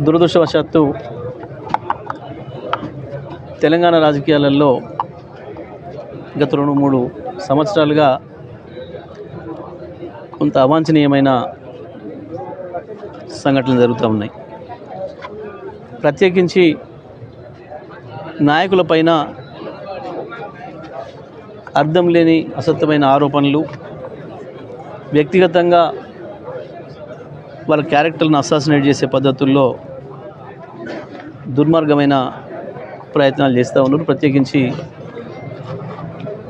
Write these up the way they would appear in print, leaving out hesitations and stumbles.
దురదృష్టవశాత్తు తెలంగాణ రాజకీయాలలో గత 2-3 సంవత్సరాలుగా కొంత అవాంఛనీయమైన సంఘటనలు జరుగుతూ ఉన్నాయి. ప్రత్యేకించి నాయకులపైన అర్థం లేని అసత్యమైన ఆరోపణలు, వ్యక్తిగతంగా వాళ్ళ క్యారెక్టర్లను అసాసినేట్ చేసే పద్ధతుల్లో దుర్మార్గమైన ప్రయత్నాలు చేస్తూ ఉన్నారు. ప్రత్యేకించి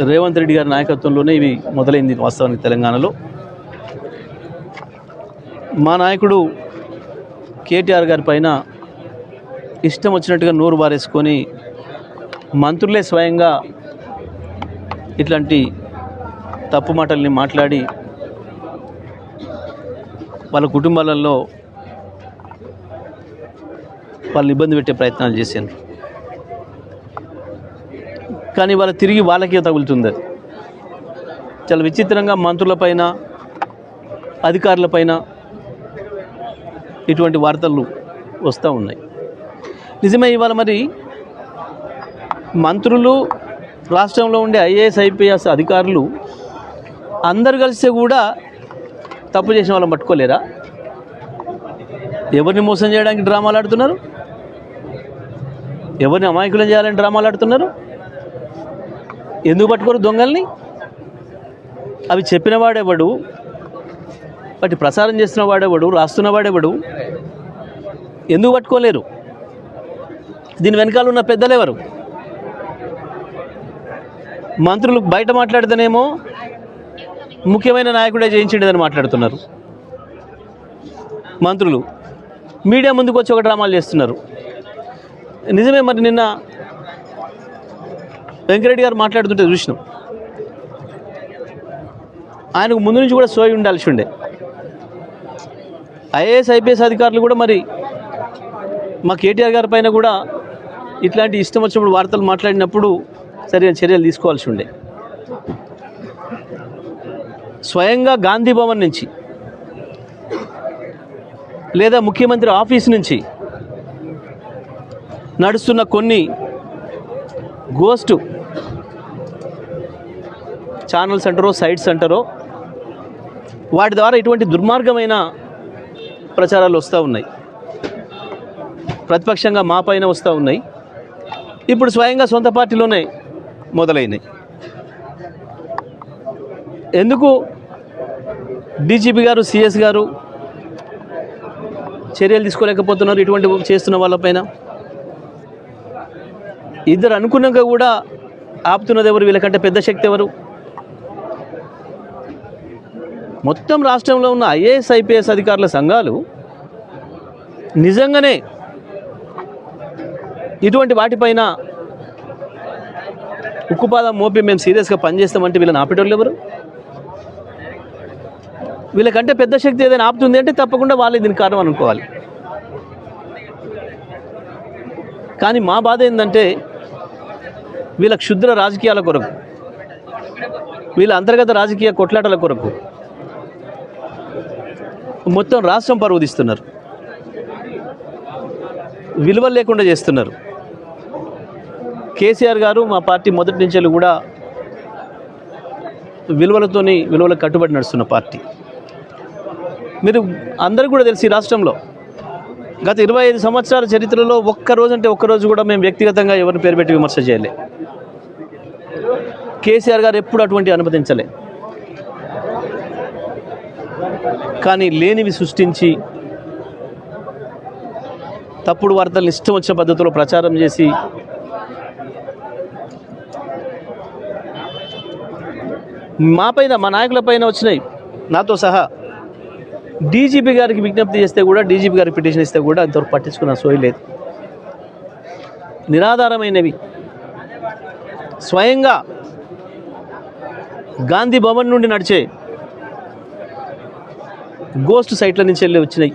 రేవంత్ రెడ్డి గారి నాయకత్వంలోనే ఇవి మొదలైంది. వాస్తవానికి తెలంగాణలో మా నాయకుడు కేటీఆర్ గారి పైన ఇష్టం వచ్చినట్టుగా నోరు బారేసుకొని మంత్రులే స్వయంగా ఇట్లాంటి తప్పు మాటల్ని మాట్లాడి వాళ్ళ కుటుంబాలలో వాళ్ళని ఇబ్బంది పెట్టే ప్రయత్నాలు చేశారు. కానీ వాళ్ళ తిరిగి వాళ్ళకే తగులుతుంది. అది చాలా విచిత్రంగా మంత్రులపైన, అధికారులపైన ఇటువంటి వార్తలు వస్తూ ఉన్నాయి. నిజమే, ఇవాళ మరి మంత్రులు, రాష్ట్రంలో ఉండే ఐఏఎస్, ఐపీఎస్ అధికారులు అందరు కలిస్తే కూడా తప్పు చేసిన వాళ్ళని పట్టుకోలేరా? ఎవరిని మోసం చేయడానికి డ్రామాలు ఆడుతున్నారు? ఎవరిని అమాయకులం చేయాలని డ్రామాలు ఆడుతున్నారు? ఎందుకు పట్టుకోరు దొంగల్ని? అవి చెప్పిన వాడెవడు, వాటి ప్రసారం చేస్తున్న వాడెవడు, రాస్తున్న వాడెవడు? ఎందుకు పట్టుకోలేరు? దీని వెనకాల ఉన్న పెద్దలు ఎవరు? మంత్రులు బయట మాట్లాడితేనేమో ముఖ్యమైన నాయకుడే చేయించిండేదని మాట్లాడుతున్నారు. మంత్రులు మీడియా ముందుకు వచ్చి ఒక డ్రామాలు చేస్తున్నారు. నిజమే, మరి నిన్న వెంకరెడ్డి గారు మాట్లాడుతుంటే చూసినాం. ఆయనకు ముందు నుంచి కూడా సోయి ఉండాల్సి ఉండే. ఐఏఎస్, ఐపీఎస్ అధికారులు కూడా మరి మా కేటీఆర్ గారి పైన కూడా ఇట్లాంటి ఇష్టం వచ్చినప్పుడు వార్తలు మాట్లాడినప్పుడు సరైన చర్యలు తీసుకోవాల్సి ఉండే. స్వయంగా గాంధీ భవన్ నుంచి లేదా ముఖ్యమంత్రి ఆఫీస్ నుంచి నడుస్తున్న కొన్ని గోస్ట్ ఛానల్స్ అంటారో, సైట్స్ అంటారో, వాటి ద్వారా ఇటువంటి దుర్మార్గమైన ప్రచారాలు వస్తూ ఉన్నాయి. ప్రతిపక్షంగా మా పైన వస్తూ ఉన్నాయి. ఇప్పుడు స్వయంగా సొంత పార్టీలోనే మొదలైనాయి. ఎందుకు డీజీపీ గారు, సిఎస్ గారు చర్యలు తీసుకోలేకపోతున్నారు ఇటువంటి చేస్తున్న వాళ్ళపైన? ఇద్దరు అనుకున్నాక కూడా ఆపుతున్నది ఎవరు? వీళ్ళకంటే పెద్ద శక్తి ఎవరు? మొత్తం రాష్ట్రంలో ఉన్న ఐఏఎస్, ఐపీఎస్ అధికారుల సంఘాలు నిజంగానే ఇటువంటి వాటిపైన ఉక్కుపాదం మోపి మేము సీరియస్గా పనిచేస్తామంటే వీళ్ళని ఆపేటోళ్ళు ఎవరు? వీళ్ళకంటే పెద్ద శక్తి ఏదైనా ఆపుతుంది అంటే తప్పకుండా వాళ్ళే దీనికి కారణం అనుకోవాలి. కానీ మా బాధ ఏంటంటే వీళ్ళ క్షుద్ర రాజకీయాల కొరకు, వీళ్ళ అంతర్గత రాజకీయ కొట్లాటల కొరకు మొత్తం రాష్ట్రం పరువు తీస్తున్నారు, విలువలు లేకుండా చేస్తున్నారు. కేసీఆర్ గారు మా పార్టీ మొదటి నుంచి కూడా విలువలకు కట్టుబడి నడుస్తున్న పార్టీ. మీరు అందరూ కూడా తెలిసి రాష్ట్రంలో గత 25 సంవత్సరాల చరిత్రలో ఒక్కరోజు కూడా మేము వ్యక్తిగతంగా ఎవరిని పేరు పెట్టి విమర్శ చేయలే. కేసీఆర్ గారు ఎప్పుడు అటువంటి అనుమతించలే. కానీ లేనివి సృష్టించి తప్పుడు వార్తలను ఇష్టం వచ్చిన పద్ధతిలో ప్రచారం చేసి మాపైన, మా నాయకులపైన వచ్చినాయి, నాతో సహా. డీజీపీ గారికి విజ్ఞప్తి చేస్తే కూడా, డీజీపీ గారికి పిటిషన్ ఇస్తే కూడా అంతవరకు పట్టించుకున్న సోయి లేదు. నిరాధారమైనవి స్వయంగా గాంధీ భవన్ నుండి నడిచే గోస్ట్ సైట్ల నుంచి వెళ్ళి వచ్చినాయి,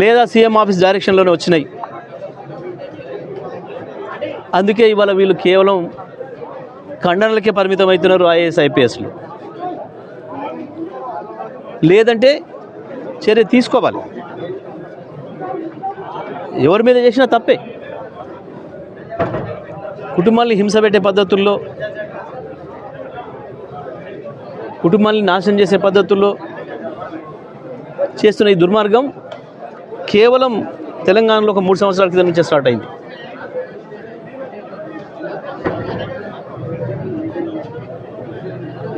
లేదా సీఎం ఆఫీస్ డైరెక్షన్లోనే వచ్చినాయి. అందుకే ఇవాళ వీళ్ళు కేవలం ఖండనలకే పరిమితం అవుతున్నారు ఐఏఎస్, ఐపీఎస్లు. లేదంటే చర్య తీసుకోవాలి. ఎవరి మీద చేసినా తప్పే. కుటుంబాన్ని హింస పెట్టే పద్ధతుల్లో, కుటుంబాన్ని నాశనం చేసే పద్ధతుల్లో చేస్తున్న ఈ దుర్మార్గం కేవలం తెలంగాణలో ఒక 3 సంవత్సరాల క్రితం నుంచే స్టార్ట్ అయింది.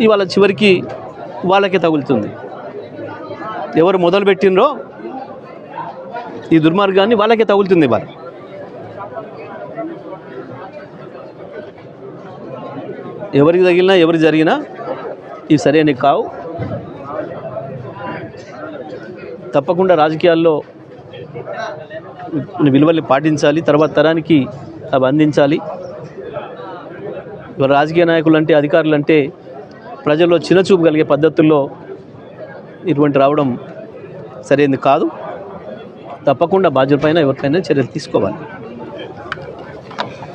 ఇవాళ చివరికి వాళ్ళకే తగులుతుంది. ఎవరు మొదలుపెట్టినరో ఈ దుర్మార్గాన్ని వాళ్ళకే తగులుతుంది. ఇవాళ ఎవరికి తగిలినా ఎవరికి జరిగినా ఇవి సరైనవి కావు. తప్పకుండా రాజకీయాల్లో విలువల్ని పాటించాలి, తర్వాత తరానికి అవి అందించాలి. ఇవాళ రాజకీయ నాయకులు అంటే, అధికారులు అంటే ప్రజల్లో చిన్నచూపు కలిగే పద్ధతుల్లో ఇటువంటి రావడం సరైనది కాదు. తప్పకుండా బాధ్యులపైన ఎవరిపైన చర్యలు తీసుకోవాలి.